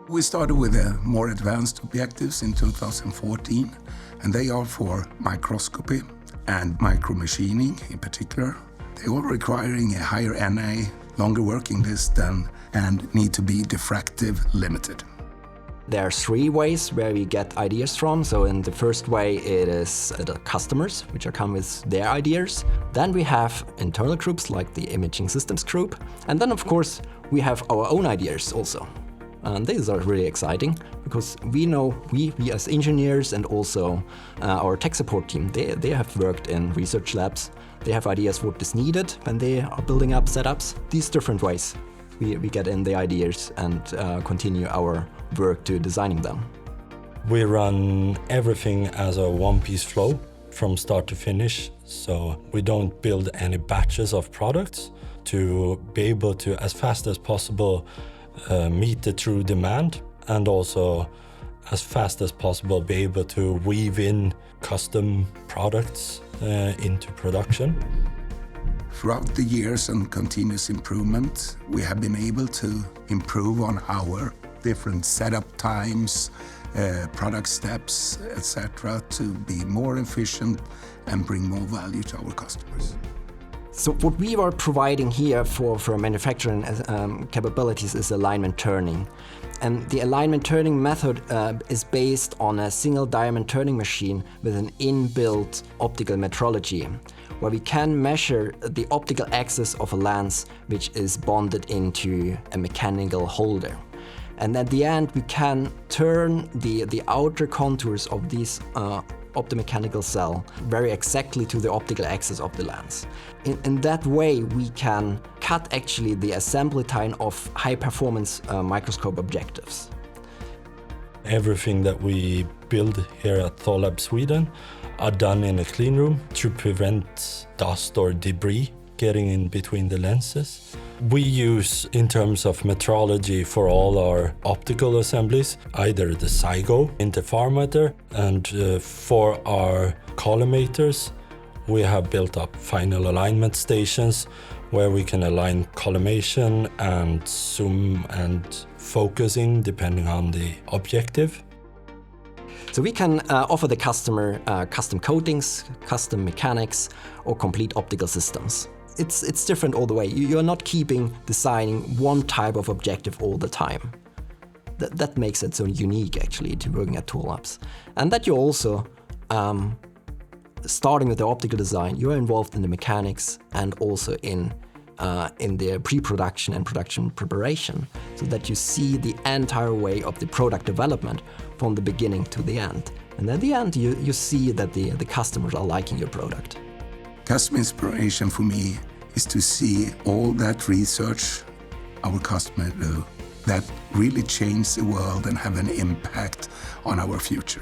We started with more advanced objectives in 2014, and they are for microscopy and micromachining in particular. They are requiring a higher NA, longer working distance, and need to be diffraction-limited. There are three ways where we get ideas from. So in the first way, it is the customers, which are come with their ideas. Then we have internal groups like the imaging systems group. And then, of course, we have our own ideas also. And these are really exciting because we know, we as engineers and also our tech support team, they have worked in research labs. They have ideas what is needed when they are building up setups. These different ways we get in the ideas and continue our work to designing them. We run everything as a one-piece flow from start to finish. So we don't build any batches of products to be able to, as fast as possible, meet the true demand, and also as fast as possible be able to weave in custom products into production. Throughout the years and continuous improvement, we have been able to improve on our different setup times, product steps, etc., to be more efficient and bring more value to our customers. So what we are providing here for manufacturing capabilities is alignment turning. And the alignment turning method is based on a single diamond turning machine with an inbuilt optical metrology, where we can measure the optical axis of a lens which is bonded into a mechanical holder. And at the end, we can turn the outer contours of these optomechanical cell very exactly to the optical axis of the lens. In that way, we can cut actually the assembly time of high-performance microscope objectives. Everything that we build here at Thorlabs Sweden are done in a clean room to prevent dust or debris getting in between the lenses. We use, in terms of metrology for all our optical assemblies, either the SIGO interferometer, and for our collimators, we have built up final alignment stations where we can align collimation and zoom and focusing depending on the objective. So we can offer the customer custom coatings, custom mechanics, or complete optical systems. It's different all the way. You're not designing one type of objective all the time. That makes it so unique actually to working at Thorlabs. And that you're also, starting with the optical design, you're involved in the mechanics and also in the pre-production and production preparation, so that you see the entire way of the product development from the beginning to the end. And at the end, you see that the customers are liking your product. Customer inspiration for me is to see all that research our customers do that really change the world and have an impact on our future.